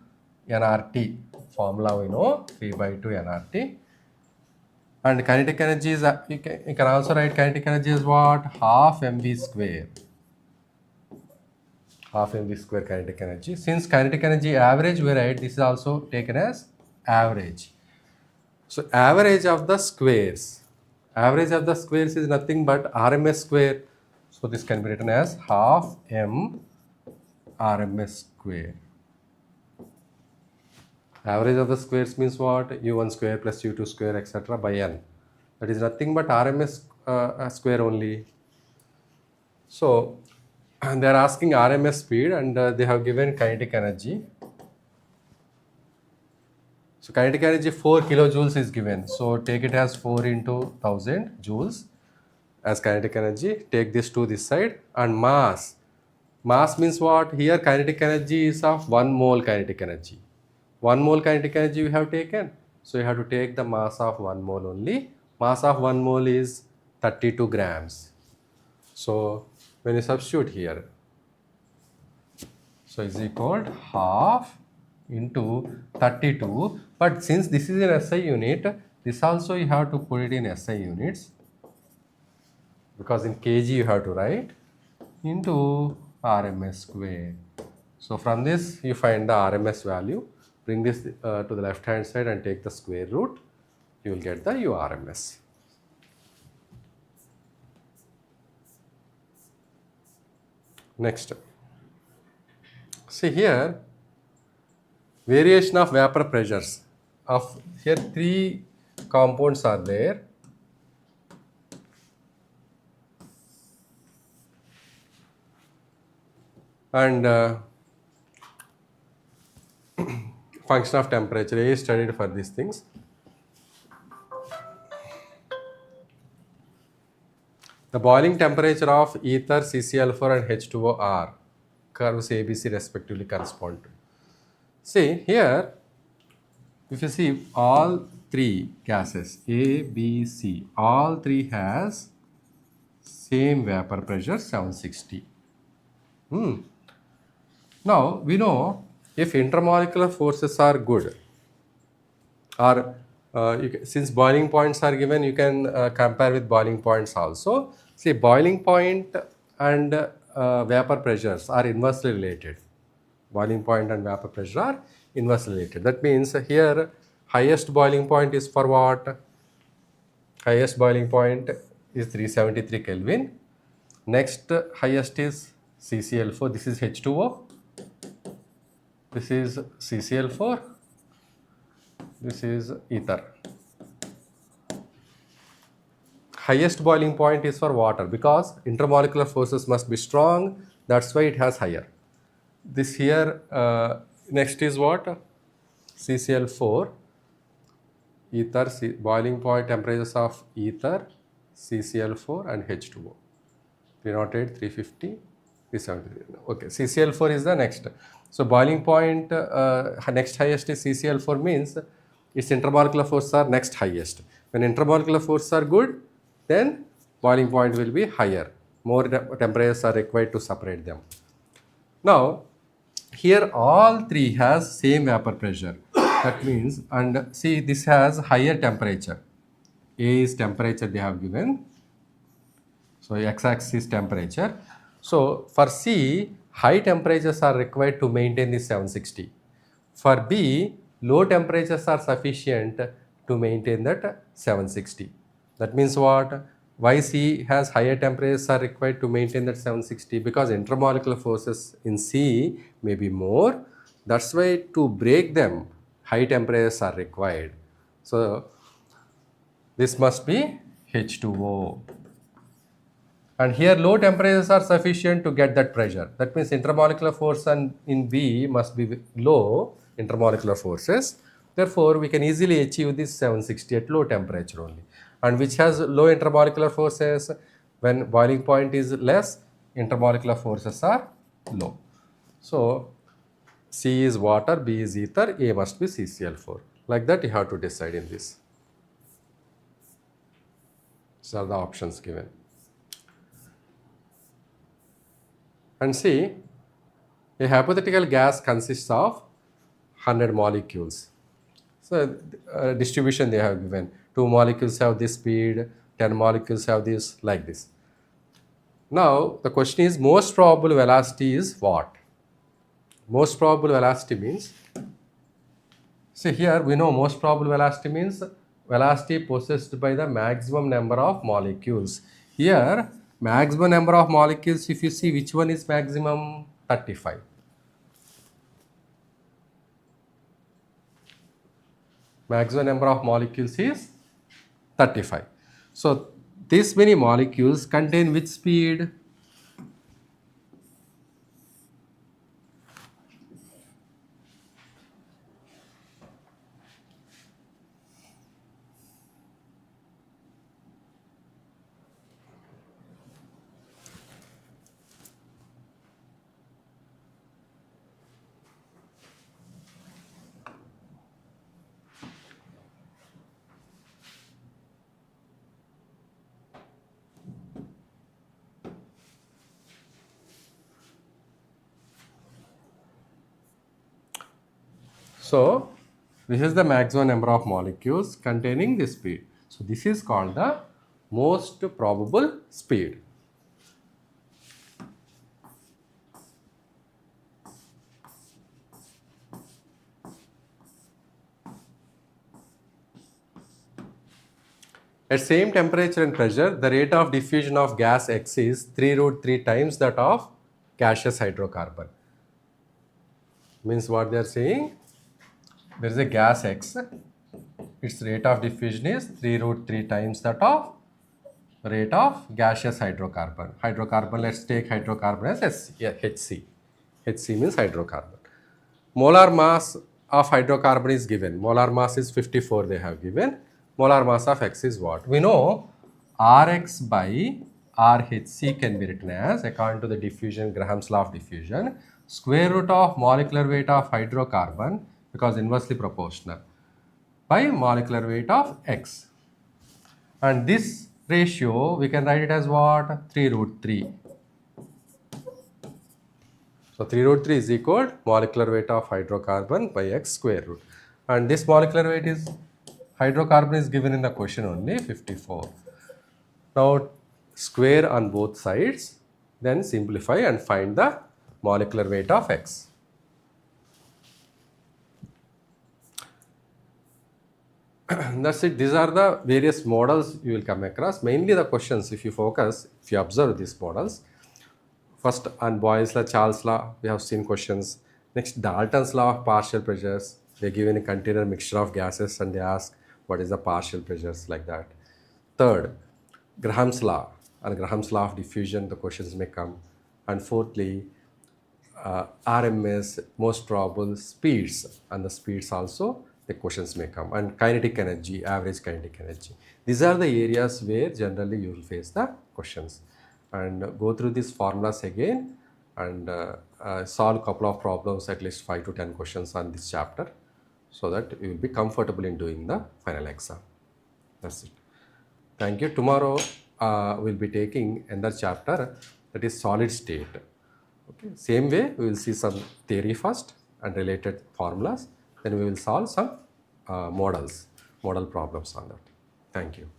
nRT. Formula we know, 3 by 2 nRT. And kinetic energy is, you can also write kinetic energy is what? Half mv square. Half mv square kinetic energy. Since kinetic energy average we write, this is also taken as average. So, average of the squares. Average of the squares is nothing but RMS square. So, this can be written as half m RMS square. Average of the squares means what? U1 square plus U2 square etc. by n. That is nothing but RMS square only. So, they are asking RMS speed and they have given kinetic energy. So, kinetic energy 4 kilojoules is given. So, take it as 4 into 1000 joules as kinetic energy. Take this to this side and mass. Mass means what? Here kinetic energy is of 1 mole kinetic energy. 1 mole kinetic energy we have taken. So, you have to take the mass of 1 mole only. Mass of 1 mole is 32 grams. So, when you substitute here, so is equal to half into 32. But since this is an SI unit, this also you have to put it in SI units. Because in kg you have to write into RMS square. So, from this you find the RMS value. Bring this to the left hand side and take the square root, you will get the URMS. Next, see here, variation of vapor pressures of here 3 compounds are there. And function of temperature is studied for these things. The boiling temperature of ether, CCl4 and H2O are curves ABC respectively correspond to. See here, if you see all 3 gases A, B, C, all 3 has same vapor pressure 760. Now we know if intermolecular forces are good, or since boiling points are given, you can compare with boiling points also. See, boiling point and vapor pressures are inversely related. Boiling point and vapor pressure are inversely related. That means here highest boiling point is for what? Highest boiling point is 373 Kelvin. Next highest is CCl4, this is H2O. This is CCl4. This is ether. Highest boiling point is for water because intermolecular forces must be strong. That's why it has higher. This here, next is what? CCl4, ether, boiling point temperatures of ether, CCl4 and H2O. 308, 350, 373. Okay, CCl4 is the next. So boiling point, next highest is CCl4 means its intermolecular forces are next highest. When intermolecular forces are good, then boiling point will be higher. More temperatures are required to separate them. Now, here all three has same vapor pressure. That means, and see this has higher temperature. A is temperature they have given. So x-axis is temperature. So for C, high temperatures are required to maintain this 760. For B, low temperatures are sufficient to maintain that 760. That means what? Why C has higher temperatures are required to maintain that 760? Because intermolecular forces in C may be more. That's why to break them, high temperatures are required. So this must be H2O. And here low temperatures are sufficient to get that pressure. That means intermolecular force in B must be low intermolecular forces. Therefore, we can easily achieve this 760 at low temperature only. And which has low intermolecular forces? When boiling point is less, intermolecular forces are low. So, C is water, B is ether, A must be CCl4. Like that you have to decide in this. These are the options given. And see, a hypothetical gas consists of 100 molecules. So, distribution they have given. 2 molecules have this speed, 10 molecules have this, like this. Now, the question is, most probable velocity is what? Most probable velocity means, see here we know most probable velocity means velocity possessed by the maximum number of molecules. Here, maximum number of molecules, if you see which one is maximum, 35. Maximum number of molecules is 35. So, this many molecules contain which speed? So, this is the maximum number of molecules containing this speed. So, this is called the most probable speed. At same temperature and pressure, the rate of diffusion of gas X is 3√3 times that of gaseous hydrocarbon. Means what they are saying? There is a gas X, its rate of diffusion is 3√3 times that of rate of gaseous hydrocarbon. Hydrocarbon, let's take hydrocarbon as HC. HC means hydrocarbon. Molar mass of hydrocarbon is given. Molar mass is 54 they have given. Molar mass of X is what? We know Rx by Rhc can be written as, according to the diffusion, Graham's law of diffusion, square root of molecular weight of hydrocarbon, because inversely proportional, by molecular weight of X. And this ratio we can write it as what? 3√3. So 3√3 is equal to molecular weight of hydrocarbon by X square root. And this molecular weight is, hydrocarbon is given in the question only, 54. Now square on both sides, then simplify and find the molecular weight of X. That's it. These are the various models you will come across. Mainly the questions, if you focus, if you observe these models, first on Boyle's law, Charles' law, we have seen questions. Next, Dalton's law of partial pressures. They give in a container mixture of gases and they ask what is the partial pressures, like that. Third, Graham's law, and Graham's law of diffusion, the questions may come. And fourthly, RMS, most probable speeds, and the speeds also the questions may come. And kinetic energy, average kinetic energy. These are the areas where generally you will face the questions. And go through these formulas again and solve a couple of problems, at least 5 to 10 questions on this chapter, so that you will be comfortable in doing the final exam. That's it. Thank you. Tomorrow we'll be taking another chapter, that is solid state. Okay. Same way, we will see some theory first and related formulas. Then we will solve some model problems on that. Thank you.